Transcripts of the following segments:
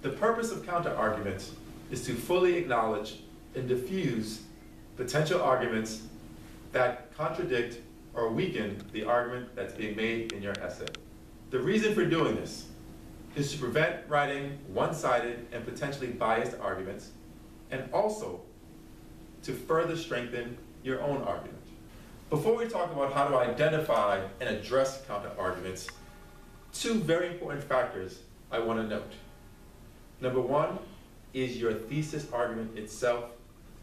The purpose of counterarguments is to fully acknowledge and diffuse potential arguments that contradict or weaken the argument that's being made in your essay. The reason for doing this is to prevent writing one-sided and potentially biased arguments, and also to further strengthen your own argument. Before we talk about how to identify and address counterarguments, two very important factors I want to note. Number one is your thesis argument itself,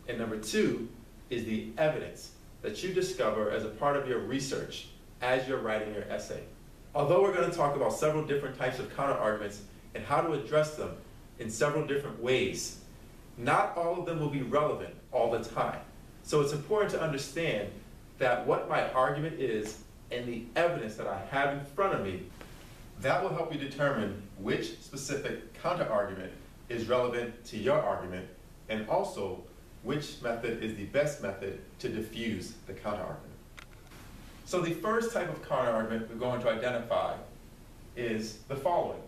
and number two is the evidence that you discover as a part of your research as you're writing your essay. Although we're going to talk about several different types of counterarguments and how to address them in several different ways, not all of them will be relevant all the time. So it's important to understand that what my argument is and the evidence that I have in front of me, that will help you determine which specific counterargument is relevant to your argument, and also which method is the best method to diffuse the counterargument. So the first type of counterargument we're going to identify is the following.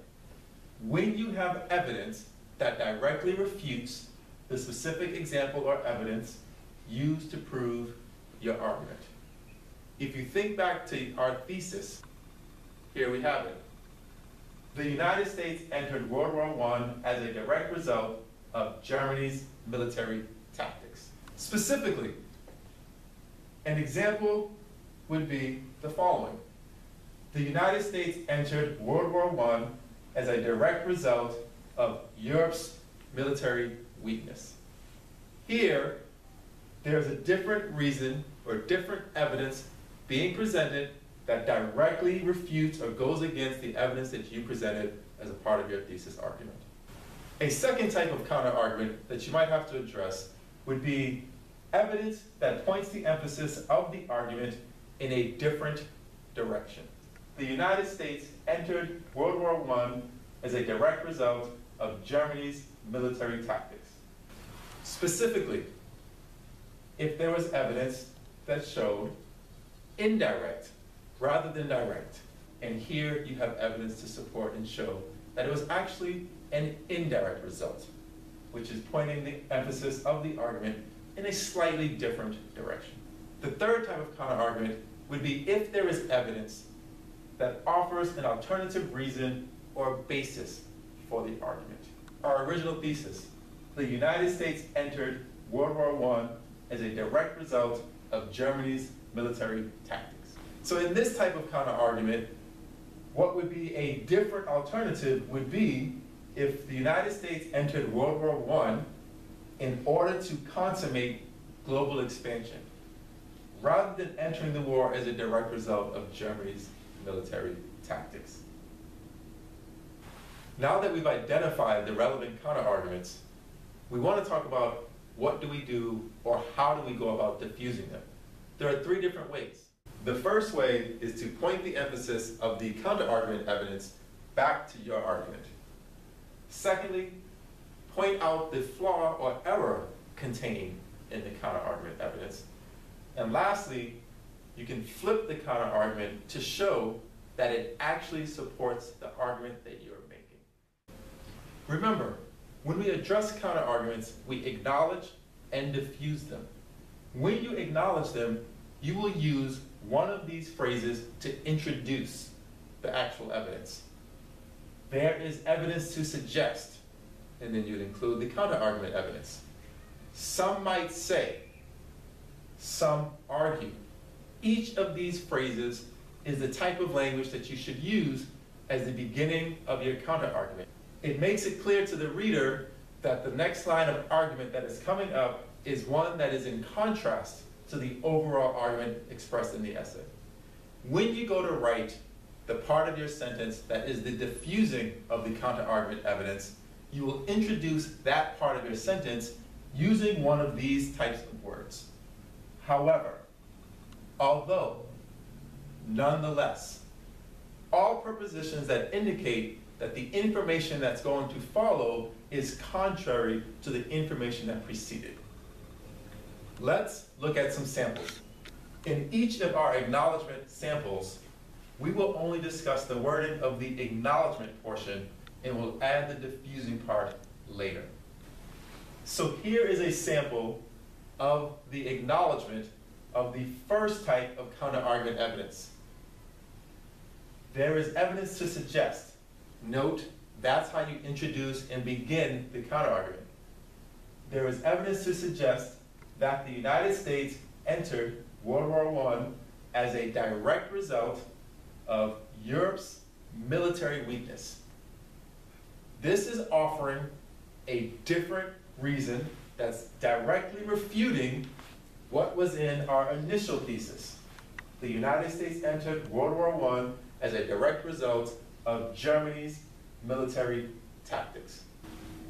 When you have evidence that directly refutes the specific example or evidence used to prove your argument. If you think back to our thesis, here we have it. The United States entered World War I as a direct result of Germany's military tactics. Specifically, an example would be the following. The United States entered World War I as a direct result of Europe's military weakness. Here, there's a different reason or different evidence being presented that directly refutes or goes against the evidence that you presented as a part of your thesis argument. A second type of counterargument that you might have to address would be evidence that points the emphasis of the argument in a different direction. The United States entered World War I as a direct result of Germany's military tactics. Specifically, if there was evidence that showed indirect rather than direct, and here you have evidence to support and show that it was actually an indirect result, which is pointing the emphasis of the argument in a slightly different direction. The third type of counterargument would be if there is evidence that offers an alternative reason or basis for the argument. Our original thesis, the United States entered World War I as a direct result of Germany's military tactics. So in this type of counterargument, what would be a different alternative would be if the United States entered World War I in order to consummate global expansion, rather than entering the war as a direct result of Germany's military tactics. Now that we've identified the relevant counterarguments, we want to talk about what do we do or how do we go about diffusing them. There are three different ways. The first way is to point the emphasis of the counterargument evidence back to your argument. Secondly, point out the flaw or error contained in the counterargument evidence. And lastly, you can flip the counterargument to show that it actually supports the argument that you're making. Remember, when we address counterarguments, we acknowledge and diffuse them. When you acknowledge them, you will use one of these phrases to introduce the actual evidence. There is evidence to suggest, and then you'd include the counterargument evidence. Some might say, some argue. Each of these phrases is the type of language that you should use as the beginning of your counterargument. It makes it clear to the reader that the next line of argument that is coming up is one that is in contrast to the overall argument expressed in the essay. When you go to write the part of your sentence that is the diffusing of the counterargument evidence, you will introduce that part of your sentence using one of these types of words. However, although, nonetheless, all prepositions that indicate that the information that's going to follow is contrary to the information that preceded. Let's look at some samples. In each of our acknowledgement samples, we will only discuss the wording of the acknowledgement portion and we'll add the diffusing part later. So here is a sample of the acknowledgement of the first type of counterargument evidence. There is evidence to suggest, note, that's how you introduce and begin the counterargument. There is evidence to suggest that the United States entered World War I as a direct result of Europe's military weakness. This is offering a different reason that's directly refuting what was in our initial thesis. The United States entered World War I as a direct result of Germany's military tactics.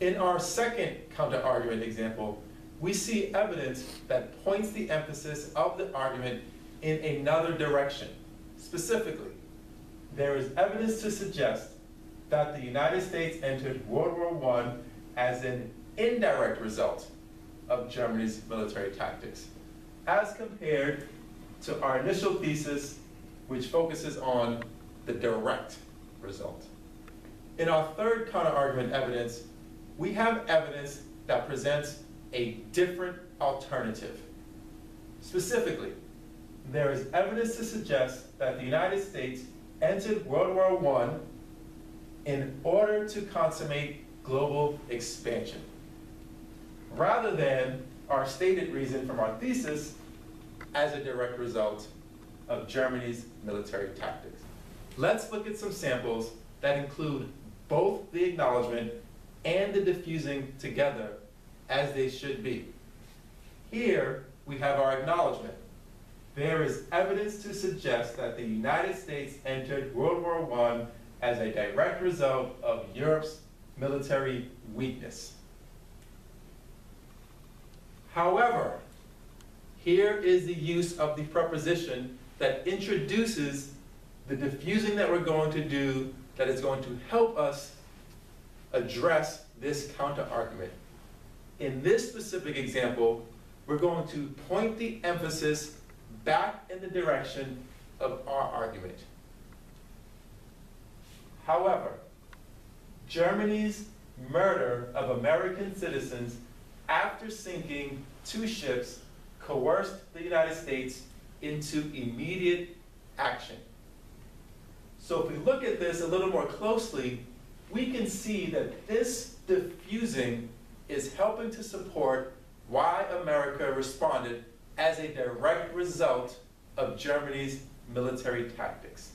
In our second counter-argument example, we see evidence that points the emphasis of the argument in another direction. Specifically, there is evidence to suggest that the United States entered World War I as an indirect result of Germany's military tactics, as compared to our initial thesis, which focuses on the direct result. In our third counterargument evidence, we have evidence that presents a different alternative. Specifically, there is evidence to suggest that the United States entered World War I in order to consummate global expansion, rather than our stated reason from our thesis as a direct result of Germany's military tactics. Let's look at some samples that include both the acknowledgement and the diffusing together as they should be. Here we have our acknowledgement. There is evidence to suggest that the United States entered World War I as a direct result of Europe's military weakness. However, here is the use of the preposition that introduces the diffusing that we're going to do that is going to help us address this counter-argument. In this specific example, we're going to point the emphasis back in the direction of our argument. However, Germany's murder of American citizens after sinking 2 ships coerced the United States into immediate action. So if we look at this a little more closely, we can see that this diffusing is helping to support why America responded as a direct result of Germany's military tactics.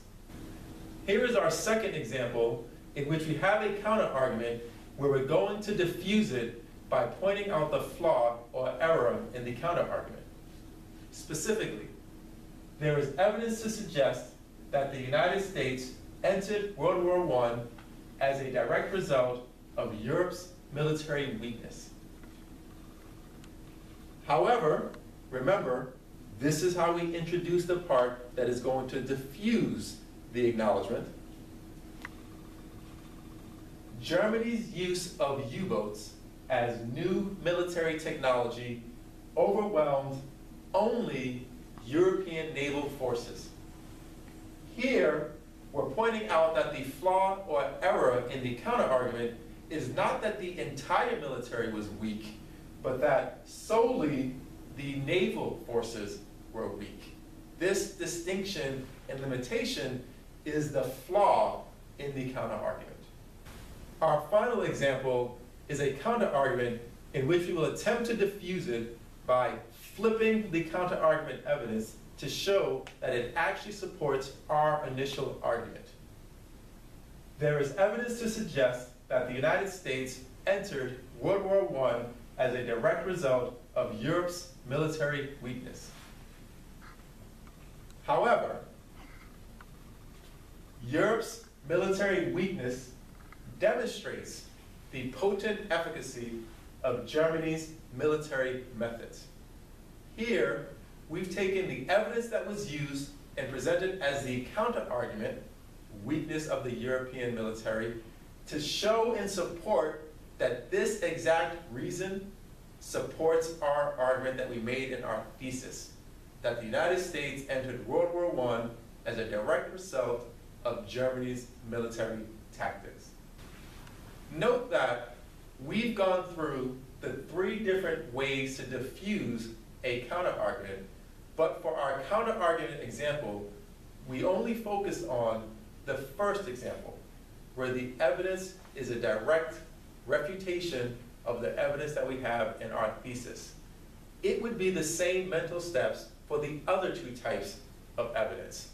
Here is our second example in which we have a counter-argument where we're going to diffuse it by pointing out the flaw or error in the counter-argument. Specifically, there is evidence to suggest that the United States entered World War I as a direct result of Europe's military weakness. However, remember, this is how we introduce the part that is going to diffuse the acknowledgement. Germany's use of U-boats as new military technology overwhelmed only European naval forces. Here, we're pointing out that the flaw or error in the counterargument is not that the entire military was weak, but that solely the naval forces were weak. This distinction and limitation is the flaw in the counterargument. Our final example is a counterargument in which we will attempt to diffuse it by flipping the counterargument evidence to show that it actually supports our initial argument. There is evidence to suggest that the United States entered World War I as a direct result of Europe's military weakness. However, Europe's military weakness demonstrates the potent efficacy of Germany's military methods. Here, we've taken the evidence that was used and presented as the counter-argument, weakness of the European military, to show and support that this exact reason supports our argument that we made in our thesis, that the United States entered World War I as a direct result of Germany's military tactics. Note that we've gone through the 3 different ways to diffuse a counterargument, but for our counterargument example, we only focused on the first example, where the evidence is a direct refutation of the evidence that we have in our thesis. It would be the same mental steps for the other 2 types of evidence,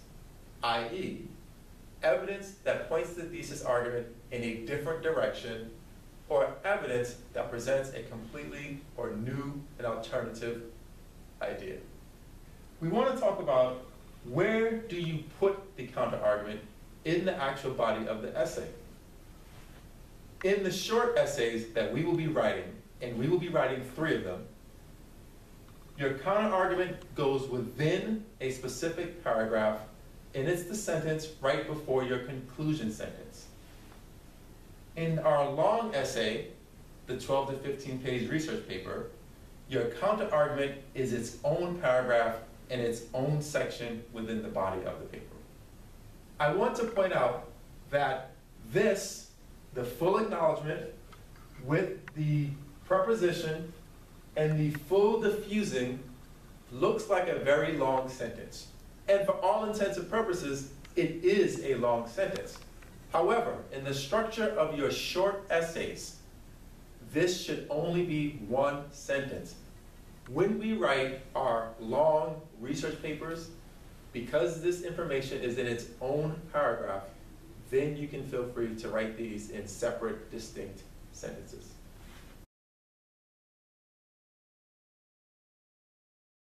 i.e., evidence that points the thesis argument in a different direction, or evidence that presents a completely or new and alternative idea. We want to talk about where do you put the counterargument in the actual body of the essay. In the short essays that we will be writing, and we will be writing 3 of them, your counterargument goes within a specific paragraph, and it's the sentence right before your conclusion sentence. In our long essay, the 12 to 15 page research paper, your counterargument is its own paragraph and its own section within the body of the paper. I want to point out that this, the full acknowledgement with the preposition and the full diffusing, looks like a very long sentence. And for all intents and purposes, it is a long sentence. However, in the structure of your short essays, this should only be 1 sentence. When we write our long research papers, because this information is in its own paragraph, then you can feel free to write these in separate, distinct sentences.